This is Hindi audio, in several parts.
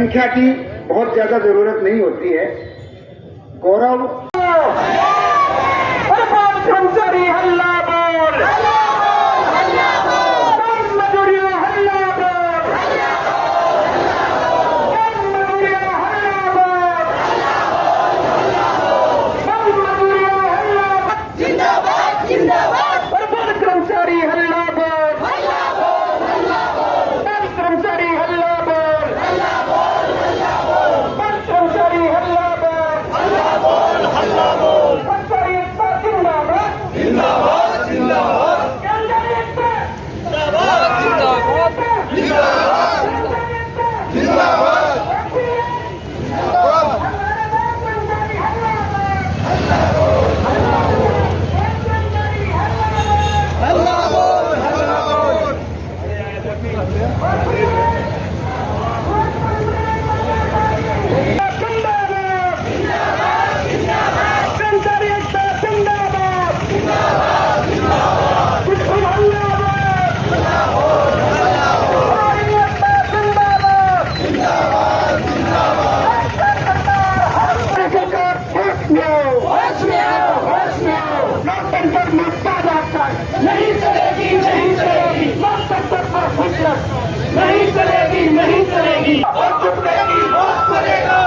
संख्या की बहुत ज्यादा जरूरत नहीं होती है। गौरव कर्मचारी हल्ला बोल, मजदूरी हल्ला बोल, मजदूरी हल्ला बोल, जिंदाबाद जिंदाबाद, कर्मचारी हल्ला बोल, कर्मचारी हल्ला बोल, कर्मचारी हल्ला बोल, कर्मचारी एकता जिंदाबाद जिंदाबाद जिंदाबाद, नहीं चलेगी नहीं चलेगी, नहीं चलेगी नहीं चलेगी, और चुपकेगी मौत पड़ेगा।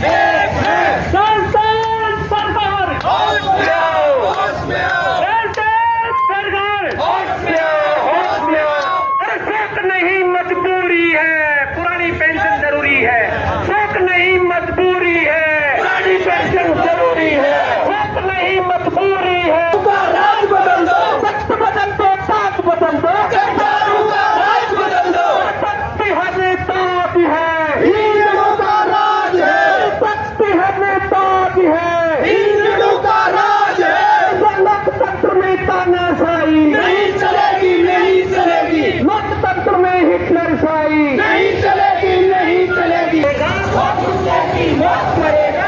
एक है सरकार, होश में आओ, होश में आओ, सरकार, होश में आओ, होश में आओ। अरे शौक नहीं मजबूरी है, पुरानी पेंशन जरूरी है। शौक नहीं मजबूरी है, पुरानी पेंशन जरूरी है। शौक नहीं मजबूरी है, राज बदल दो, वक्त बदल दो, ताज बदल दो, गद्दारों का राज बदल दो। शक्ति है नेता भी है, हिंदुओं का राज है। शक्ति है नेता भी है, हिंदुओं का राज है। लोकतंत्र में तानाशाही नहीं चलेगी नहीं चलेगी, लोकतंत्र में हिटलरशाही नहीं चलेगी नहीं चलेगी। मौत पड़ेगा।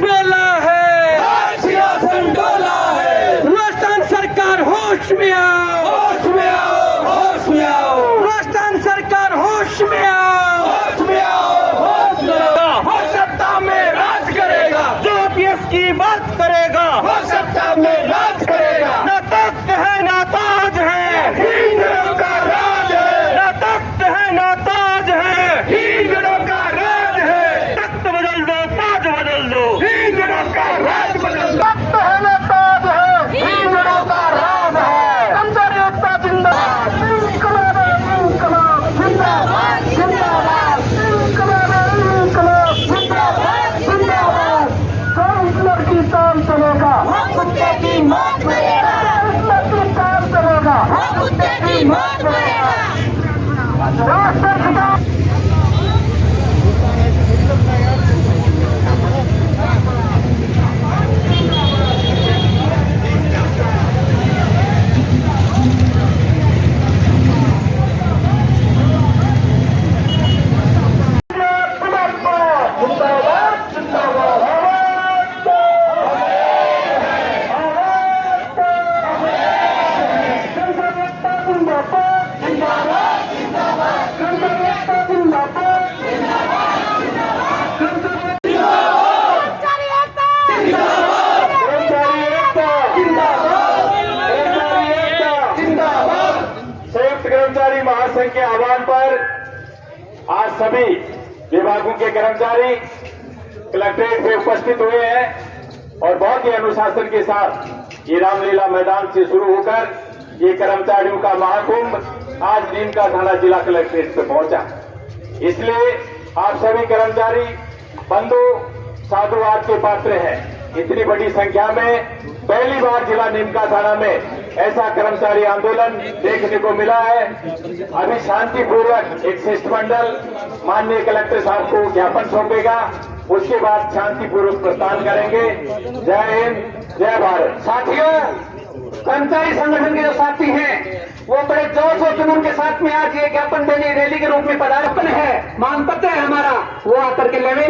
बोला है, सियासत डोला है, राजस्थान सरकार होश में आओ, होश में आओ, होश में आओ, राजस्थान सरकार होश में आओ, होश में आओ, होश में आओ। हो सत्ता में राज करेगा, जो पीएस की बात करेगा, हो सत्ता में राज करेगा। ना तख्त है ना ताज है, हिंदुओं का राज है। ना तख्त है ना ताज है, हिंदुओं का राज है। तख्त बदल दो, ताज बदल दो, हिंदुओं का राज बदल दो। तख्त है ना ताज है, हिंदुओं का राज है। कर्मचारी एकता जिंदाबाद, इंकलाब इंकलाब जिंदाबाद जिंदाबाद, इंकलाब इंकलाब जिंदाबाद जिंदाबाद। हिटलर की काम चलेगा, कुत्ते की मौत पड़ेगा। हिटलर की काम चलेगा, कुत्ते की मौत पड़ेगा। जिंदाबाद जिंदाबाद जिंदाबाद, महासंघ के आह्वान पर आज सभी विभागों के कर्मचारी कलेक्ट्रेट में उपस्थित हुए हैं और बहुत ही अनुशासन के साथ ये रामलीला मैदान से शुरू होकर ये कर्मचारियों का महाकुंभ आज नीमका थाना जिला कलेक्ट्रेट पे पहुंचा। इसलिए आप सभी कर्मचारी बंधु साधुवाद के पात्र हैं। इतनी बड़ी संख्या में पहली बार जिला नीमका थाना में ऐसा कर्मचारी आंदोलन देखने को मिला है। अभी शांतिपूर्वक एक शिष्टमंडल माननीय कलेक्टर साहब को ज्ञापन सौंपेगा, उसके बाद शांतिपूर्वक प्रस्थान करेंगे। जय हिंद, जय भारत। साथियों, कर्मचारी संगठन के जो साथी हैं वो बड़े जोश और जुनून के साथ में आज ये ज्ञापन देने रैली के रूप में पदार्पण है, मांग पत्र है हमारा, वो आकर के लेवे।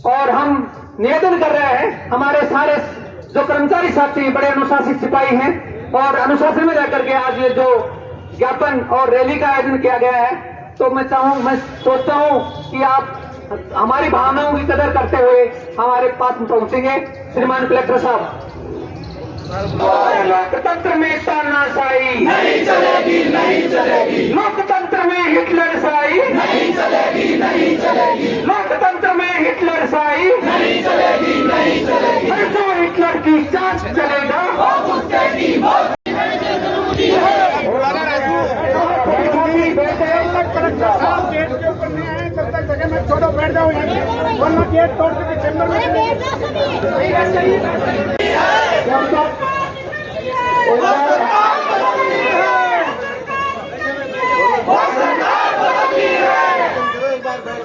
और हम निवेदन कर रहे हैं, हमारे सारे जो कर्मचारी साथी बड़े अनुशासित सिपाही हैं और अनुशासन में रहकर के आज ये जो ज्ञापन और रैली का आयोजन किया गया है, तो मैं सोचता हूं कि आप हमारी भावनाओं की कदर करते हुए हमारे पास पहुंचेंगे। श्रीमान कलेक्टर साहब, लोकतंत्र में तानाशाही नहीं चलेगी, नहीं चलेगी। लोकतंत्र में हिटलरशाही नहीं चलेगी, नहीं चलेगी। लोकतंत्र में हिटलरशाही नहीं चलेगी, नहीं चलेगी। जो हिटलर की जांच चलेगा वो कुत्ते की मौत गेट के ऊपर नहीं आए तब तक जगह में छोड़ो, बैठ जाओ यहाँ, वरना गेट तोड़ के चैम्बर में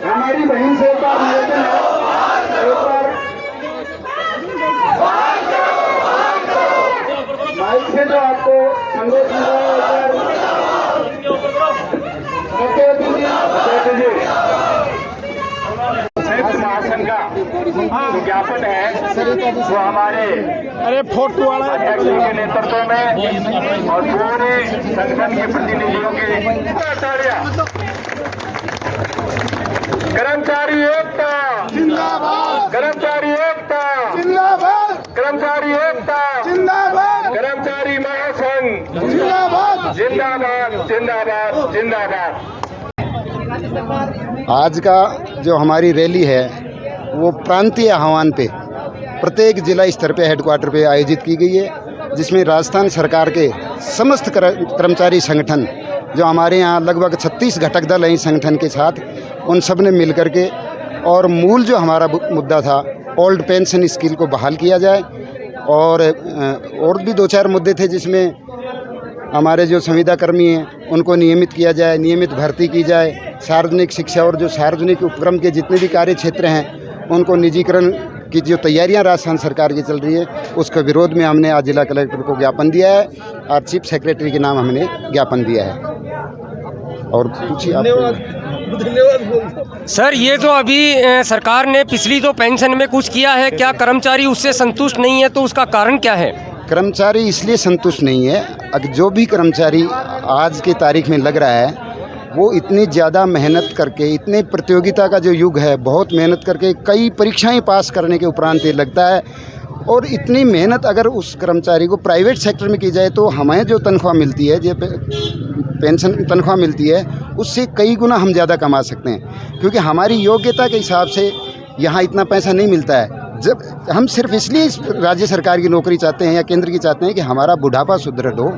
हमारी बहन से एक बार निवेदन है, माइक से जो आपको संदेश मिला महासंघ का जो ज्ञापन है वो हमारे फोटो वाला अध्यक्ष जी के नेतृत्व में और पूरे संगठन के प्रतिनिधियों के कर्मचारी एकता जिंदाबाद, कर्मचारी एकता जिंदाबाद, कर्मचारी एकता जिंदाबाद, कर्मचारी महासंघ जिंदाबाद, जिंदाबाद, जिंदाबाद, जिंदाबाद। आज का जो हमारी रैली है वो प्रांतीय आह्वान पे प्रत्येक जिला स्तर पे हेडक्वार्टर पे आयोजित की गई है, जिसमें राजस्थान सरकार के समस्त कर्मचारी संगठन जो हमारे यहाँ लगभग 36 घटक दल हैं इस संगठन के साथ, उन सब ने मिल कर के और मूल जो हमारा मुद्दा था ओल्ड पेंशन स्कीम को बहाल किया जाए और भी 2-4 मुद्दे थे जिसमें हमारे जो संविदा कर्मी हैं उनको नियमित किया जाए, नियमित भर्ती की जाए, सार्वजनिक शिक्षा और जो सार्वजनिक उपक्रम के जितने भी कार्य क्षेत्र हैं उनको निजीकरण की जो तैयारियां राजस्थान सरकार की चल रही है उसके विरोध में हमने आज जिला कलेक्टर को ज्ञापन दिया है और चीफ सेक्रेटरी के नाम हमने ज्ञापन दिया है। और पूछिए आप। धन्यवाद सर। ये जो अभी सरकार ने पिछली जो पेंशन में कुछ किया है, क्या कर्मचारी उससे संतुष्ट नहीं है, तो उसका कारण क्या है? कर्मचारी इसलिए संतुष्ट नहीं है, अगर जो भी कर्मचारी आज की तारीख में लग रहा है वो इतनी ज़्यादा मेहनत करके, इतने प्रतियोगिता का जो युग है, बहुत मेहनत करके कई परीक्षाएं पास करने के उपरांत ये लगता है, और इतनी मेहनत अगर उस कर्मचारी को प्राइवेट सेक्टर में की जाए तो हमें जो तनख्वाह मिलती है, जो पेंशन तनख्वाह मिलती है, उससे कई गुना हम ज़्यादा कमा सकते हैं, क्योंकि हमारी योग्यता के हिसाब से यहाँ इतना पैसा नहीं मिलता है। जब हम सिर्फ इसलिए इस राज्य सरकार की नौकरी चाहते हैं या केंद्र की चाहते हैं कि हमारा बुढ़ापा सुदृढ़ हो,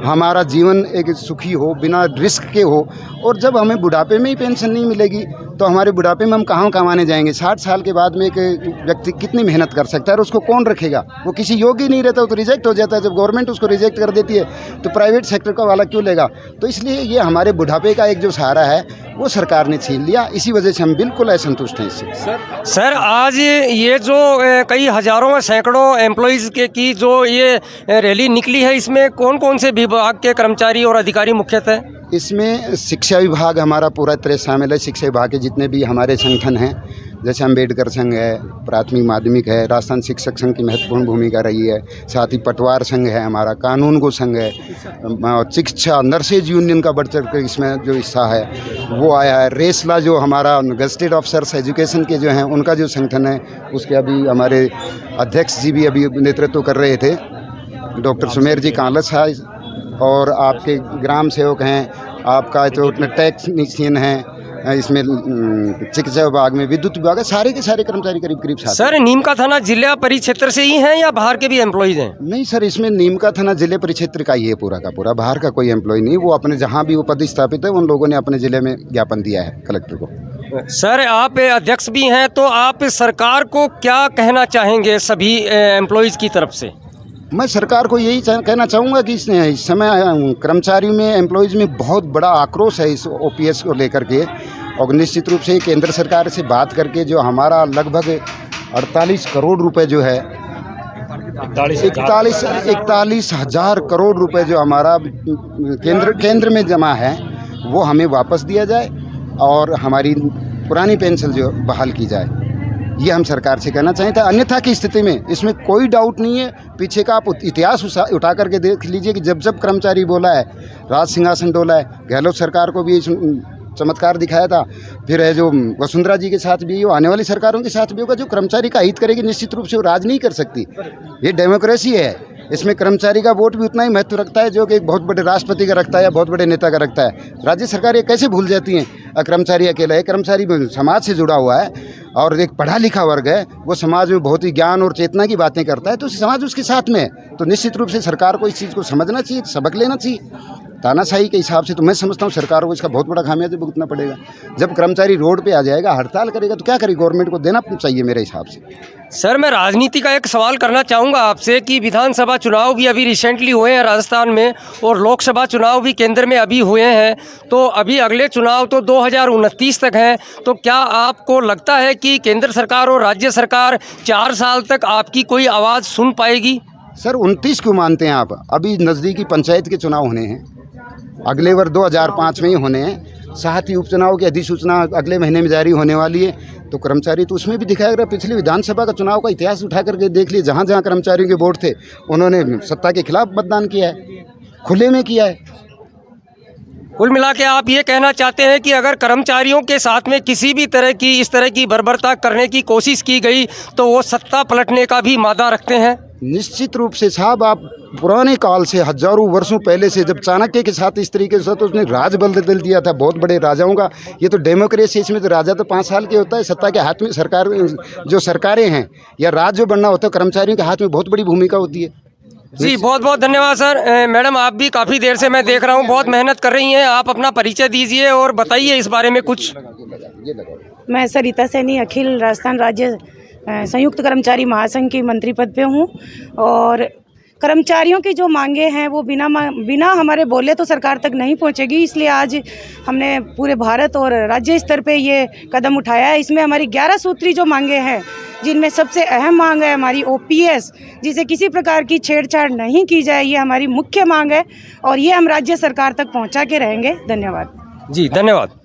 हमारा जीवन एक सुखी हो, बिना रिस्क के हो, और जब हमें बुढ़ापे में ही पेंशन नहीं मिलेगी तो हमारे बुढ़ापे में हम कहाँ कमाने जाएंगे? 60 साल के बाद में एक व्यक्ति कितनी मेहनत कर सकता है और उसको कौन रखेगा? वो किसी योग्य नहीं रहता, तो रिजेक्ट हो जाता है। जब गवर्नमेंट उसको रिजेक्ट कर देती है तो प्राइवेट सेक्टर का वाला क्यों लेगा? तो इसलिए ये हमारे बुढ़ापे का एक जो सहारा है वो सरकार ने छीन लिया। इसी वजह से हम बिल्कुल असंतुष्ट हैं इससे। सर आज ये जो कई हजारों सैकड़ों एम्प्लॉइज़ की जो ये रैली निकली है, इसमें कौन कौन से विभाग के कर्मचारी और अधिकारी मुख्यतः? इसमें शिक्षा विभाग हमारा पूरा तरह शामिल है। शिक्षा विभाग के जितने भी हमारे संगठन हैं, जैसे अम्बेडकर संघ है, प्राथमिक माध्यमिक है, राजस्थान शिक्षक संघ की महत्वपूर्ण भूमिका रही है, साथ ही पटवार संघ है, हमारा कानून को संघ है, शिक्षा नर्सेज यूनियन का बढ़ चढ़ कर इसमें जो हिस्सा है वो आया है। रेसला जो हमारा गजेटेड ऑफिसर्स एजुकेशन के जो हैं उनका जो संगठन है, उसके अभी हमारे अध्यक्ष जी भी अभी नेतृत्व कर रहे थे, डॉक्टर सुमेर जी कांलस है, और आपके ग्राम सेवक हैं, आपका जो टेक्नीशियन है, इसमें चिकित्सा विभाग में, विद्युत विभाग है, सारे के सारे कर्मचारी करीब करीब साथ। सर नीमका थाना जिला परिक्षेत्र से ही हैं या बाहर के भी एम्प्लॉयज़ हैं? नहीं सर, इसमें नीमका थाना जिले परिक्षेत्र का ही है पूरा का पूरा, बाहर का कोई एम्प्लॉय नहीं। वो अपने जहाँ भी वो पदस्थापित है उन लोगों ने अपने ज़िले में ज्ञापन दिया है कलेक्टर को। सर आप अध्यक्ष भी हैं, तो आप सरकार को क्या कहना चाहेंगे सभी एम्प्लॉयज़ की तरफ से? मैं सरकार को यही कहना चाहूँगा कि इस समय कर्मचारियों में, एम्प्लॉयज़ में बहुत बड़ा आक्रोश है इस ओपीएस को लेकर के, और निश्चित रूप से केंद्र सरकार से बात करके जो हमारा लगभग 48 करोड़ रुपए जो है, 41 हज़ार करोड़ रुपए जो हमारा केंद्र में जमा है वो हमें वापस दिया जाए और हमारी पुरानी पेंशन जो बहाल की जाए, ये हम सरकार से कहना चाहते हैं। अन्यथा की स्थिति में इसमें कोई डाउट नहीं है, पीछे का आप इतिहास उठा करके देख लीजिए कि जब जब कर्मचारी बोला है, राज सिंहासन डोला है, गहलोत सरकार को भी चमत्कार दिखाया था, फिर है जो वसुंधरा जी के साथ भी, वो आने वाली सरकारों के साथ भी होगा। जो कर्मचारी का हित करेगी निश्चित रूप से वो राज नहीं कर सकती। ये डेमोक्रेसी है, इसमें कर्मचारी का वोट भी उतना ही महत्व रखता है जो कि एक बहुत बड़े राष्ट्रपति का रखता है या बहुत बड़े नेता का रखता है। राज्य सरकार ये कैसे भूल जाती हैं? कर्मचारी अकेला है, कर्मचारी समाज से जुड़ा हुआ है और एक पढ़ा लिखा वर्ग है, वो समाज में बहुत ही ज्ञान और चेतना की बातें करता है, तो समाज उसके साथ में है। तो निश्चित रूप से सरकार को इस चीज़ को समझना चाहिए, सबक लेना चाहिए। तानाशाही के हिसाब से तो मैं समझता हूँ सरकार को इसका बहुत बड़ा खामियाजा भुगतना पड़ेगा। जब कर्मचारी रोड पे आ जाएगा, हड़ताल करेगा, तो क्या करेगी? गवर्नमेंट को देना चाहिए मेरे हिसाब से। सर मैं राजनीति का एक सवाल करना चाहूँगा आपसे कि विधानसभा चुनाव भी अभी रिसेंटली हुए हैं राजस्थान में, और लोकसभा चुनाव भी केंद्र में अभी हुए हैं, तो अभी अगले चुनाव तो 2029 तक हैं। तो क्या आपको लगता है कि केंद्र सरकार और राज्य सरकार 4 साल तक आपकी कोई आवाज़ सुन पाएगी? सर 29 क्यों मानते हैं आप? अभी नज़दीकी पंचायत के चुनाव होने हैं, अगले वर्ष 2005 में ही होने हैं, साथ ही उपचुनाव की अधिसूचना अगले महीने में जारी होने वाली है। तो कर्मचारी तो उसमें भी दिखाया गया, पिछली विधानसभा का चुनाव का इतिहास उठा करके देख लिए, जहाँ जहाँ कर्मचारियों के वोट थे उन्होंने सत्ता के खिलाफ मतदान किया है, खुले में किया है। कुल मिला के आप ये कहना चाहते हैं कि अगर कर्मचारियों के साथ में किसी भी तरह की इस तरह की बर्बरता करने की कोशिश की गई तो वो सत्ता पलटने का भी मादा रखते हैं? निश्चित रूप से साहब, आप पुराने काल से हजारों वर्षों पहले से जब चाणक्य के साथ इस तरीके से तो उसने राज बदल दिया था बहुत बड़े राजाओं का। ये तो डेमोक्रेसी, इसमें तो राजा तो 5 साल के होता है, सत्ता के हाथ में सरकार, जो सरकारें हैं या राज जो बनना होता है, कर्मचारियों के हाथ में बहुत बड़ी भूमिका होती है। जी बहुत बहुत धन्यवाद सर। मैडम आप भी काफ़ी देर से मैं देख रहा हूँ बहुत मेहनत कर रही हैं, आप अपना परिचय दीजिए और बताइए इस बारे में कुछ। मैं सरिता सैनी अखिल राजस्थान राज्य संयुक्त कर्मचारी महासंघ की मंत्री पद पे हूँ, और कर्मचारियों की जो मांगे हैं वो बिना हमारे बोले तो सरकार तक नहीं पहुँचेगी, इसलिए आज हमने पूरे भारत और राज्य स्तर पे ये कदम उठाया है। इसमें हमारी 11 सूत्री जो मांगे हैं, जिनमें सबसे अहम मांग है हमारी ओपीएस, जिसे किसी प्रकार की छेड़छाड़ नहीं की जाए, ये हमारी मुख्य मांग है और ये हम राज्य सरकार तक पहुँचा के रहेंगे। धन्यवाद। जी धन्यवाद।